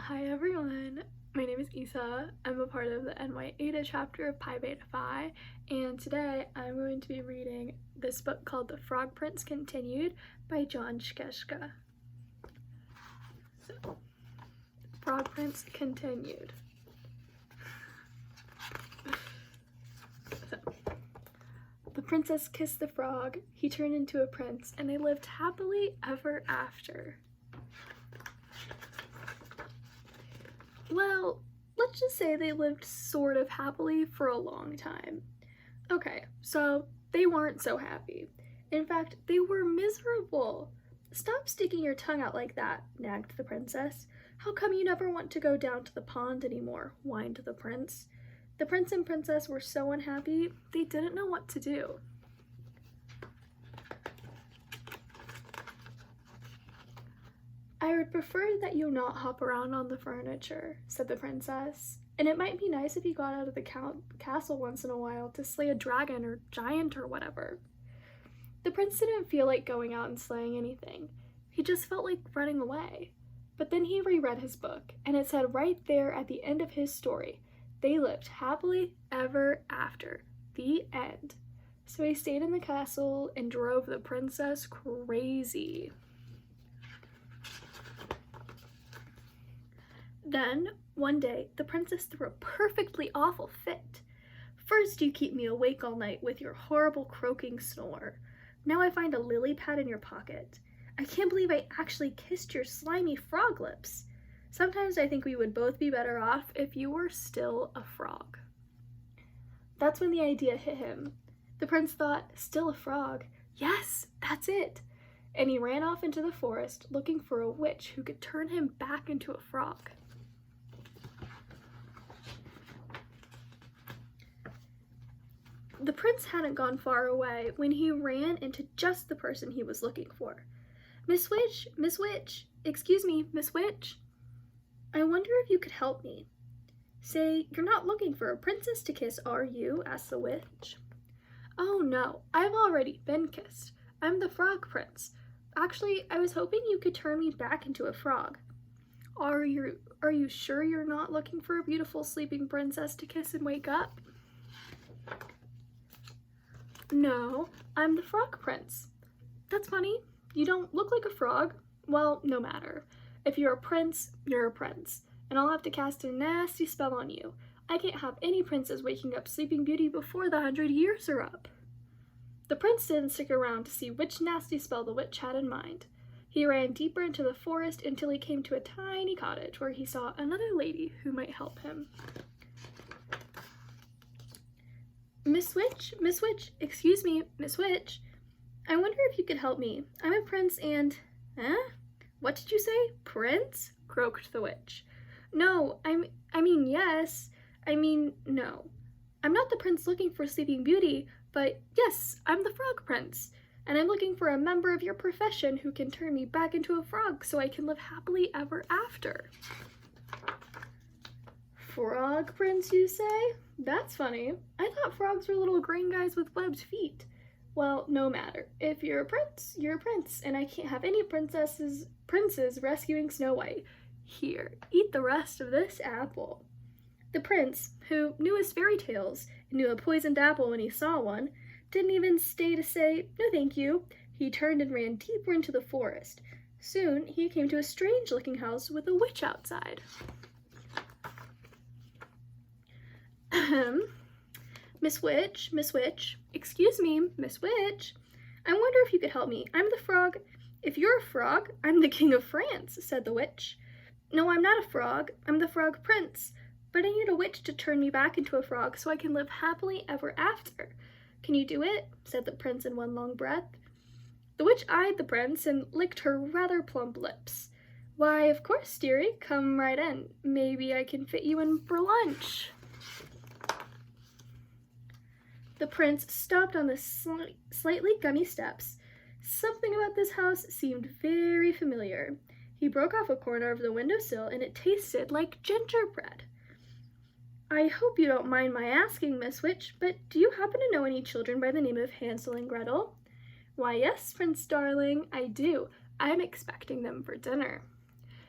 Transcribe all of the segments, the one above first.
Hi everyone, my name is Isa. I'm a part of the NY Eta chapter of Pi Beta Phi, and today I'm going to be reading this book called The Frog Prince Continued by Scieszka. So, Frog Prince Continued. So, the princess kissed the frog, he turned into a prince, and they lived happily ever after. Well, let's just say they lived sort of happily for a long time. Okay, so they weren't so happy. In fact, they were miserable. Stop sticking your tongue out like that, nagged the princess. How come you never want to go down to the pond anymore? Whined the prince. The prince and princess were so unhappy, they didn't know what to do. I would prefer that you not hop around on the furniture, said the princess, and it might be nice if you got out of the castle once in a while to slay a dragon or giant or whatever. The prince didn't feel like going out and slaying anything. He just felt like running away. But then he reread his book, and it said right there at the end of his story, they lived happily ever after. The end. So he stayed in the castle and drove the princess crazy. Then, one day, the princess threw a perfectly awful fit. First you keep me awake all night with your horrible croaking snore. Now I find a lily pad in your pocket. I can't believe I actually kissed your slimy frog lips. Sometimes I think we would both be better off if you were still a frog. That's when the idea hit him. The prince thought, still a frog? Yes, that's it. And he ran off into the forest looking for a witch who could turn him back into a frog. The prince hadn't gone far away when he ran into just the person he was looking for. Miss Witch, excuse me, Miss Witch. I wonder if you could help me. Say, you're not looking for a princess to kiss, are you? Asked the witch. Oh no, I've already been kissed. I'm the frog prince. Actually, I was hoping you could turn me back into a frog. Are you sure you're not looking for a beautiful sleeping princess to kiss and wake up? No, I'm the frog prince. That's funny. You don't look like a frog. Well, no matter. If you're a prince, you're a prince. And I'll have to cast a nasty spell on you. I can't have any princess waking up Sleeping Beauty before the 100 years are up. The prince didn't stick around to see which nasty spell the witch had in mind. He ran deeper into the forest until he came to a tiny cottage where he saw another lady who might help him. Miss Witch, excuse me, Miss Witch. I wonder if you could help me. I'm a prince and... Huh? What did you say? Prince? Croaked the witch. No, yes. No. I'm not the prince looking for Sleeping Beauty, but yes, I'm the frog prince. And I'm looking for a member of your profession who can turn me back into a frog so I can live happily ever after. Frog prince, you say? That's funny. I thought frogs were little green guys with webbed feet. Well, no matter. If you're a prince, you're a prince, and I can't have any princes rescuing Snow White. Here, eat the rest of this apple. The prince, who knew his fairy tales and knew a poisoned apple when he saw one, didn't even stay to say, no thank you. He turned and ran deeper into the forest. Soon, he came to a strange-looking house with a witch outside. Miss Witch, excuse me, Miss Witch. I wonder if you could help me. I'm the frog. If you're a frog, I'm the king of France, said the witch. No, I'm not a frog. I'm the frog prince. But I need a witch to turn me back into a frog so I can live happily ever after. Can you do it? Said the prince in one long breath. The witch eyed the prince and licked her rather plump lips. Why, of course, dearie. Come right in. Maybe I can fit you in for lunch. The prince stopped on the slightly gummy steps. Something about this house seemed very familiar. He broke off a corner of the windowsill and it tasted like gingerbread. I hope you don't mind my asking, Miss Witch, but do you happen to know any children by the name of Hansel and Gretel? Why, yes, Prince darling, I do. I'm expecting them for dinner.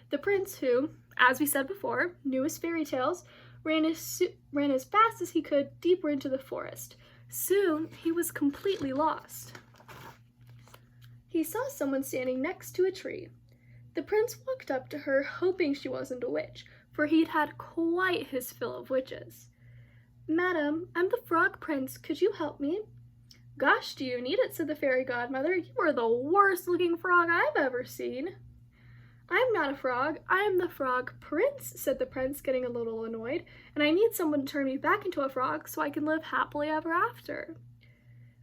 The prince, who, as we said before, knew his fairy tales, ran as fast as he could deeper into the forest. Soon, he was completely lost. He saw someone standing next to a tree. The prince walked up to her, hoping she wasn't a witch, for he'd had quite his fill of witches. "Madam, I'm the Frog Prince. Could you help me?" "Gosh, do you need it?" said the fairy godmother. "You are the worst-looking frog I've ever seen." "I'm not a frog. I am the Frog Prince," said the prince, getting a little annoyed, "and I need someone to turn me back into a frog so I can live happily ever after."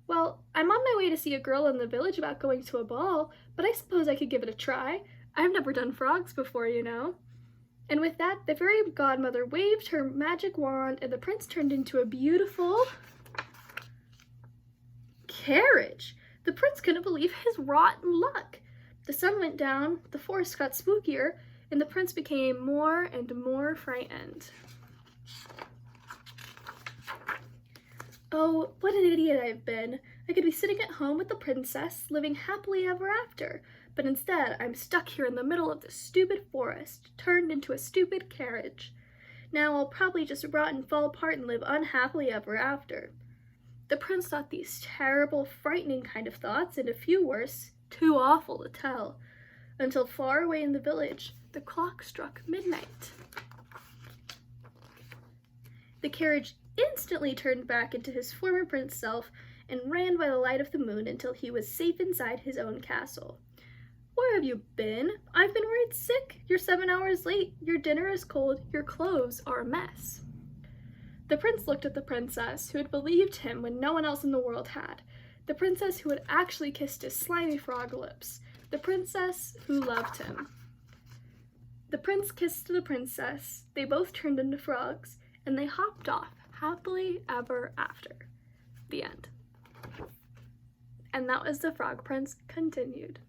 "Well, I'm on my way to see a girl in the village about going to a ball, but I suppose I could give it a try. I've never done frogs before, you know." And with that, the fairy godmother waved her magic wand, and the prince turned into a beautiful carriage. The prince couldn't believe his rotten luck. The sun went down, the forest got spookier, and the prince became more and more frightened. "Oh, what an idiot I've been. I could be sitting at home with the princess, living happily ever after. But instead, I'm stuck here in the middle of this stupid forest, turned into a stupid carriage. Now I'll probably just rot and fall apart and live unhappily ever after." The prince thought these terrible, frightening kind of thoughts, and a few worse, too awful to tell, until far away in the village, the clock struck midnight. The carriage instantly turned back into his former prince self and ran by the light of the moon until he was safe inside his own castle. "Where have you been? I've been worried sick. You're 7 hours late. Your dinner is cold. Your clothes are a mess." The prince looked at the princess, who had believed him when no one else in the world had. The princess who had actually kissed his slimy frog lips. The princess who loved him. The prince kissed the princess. They both turned into frogs, and they hopped off happily ever after. The end. And that was The Frog Prince continued.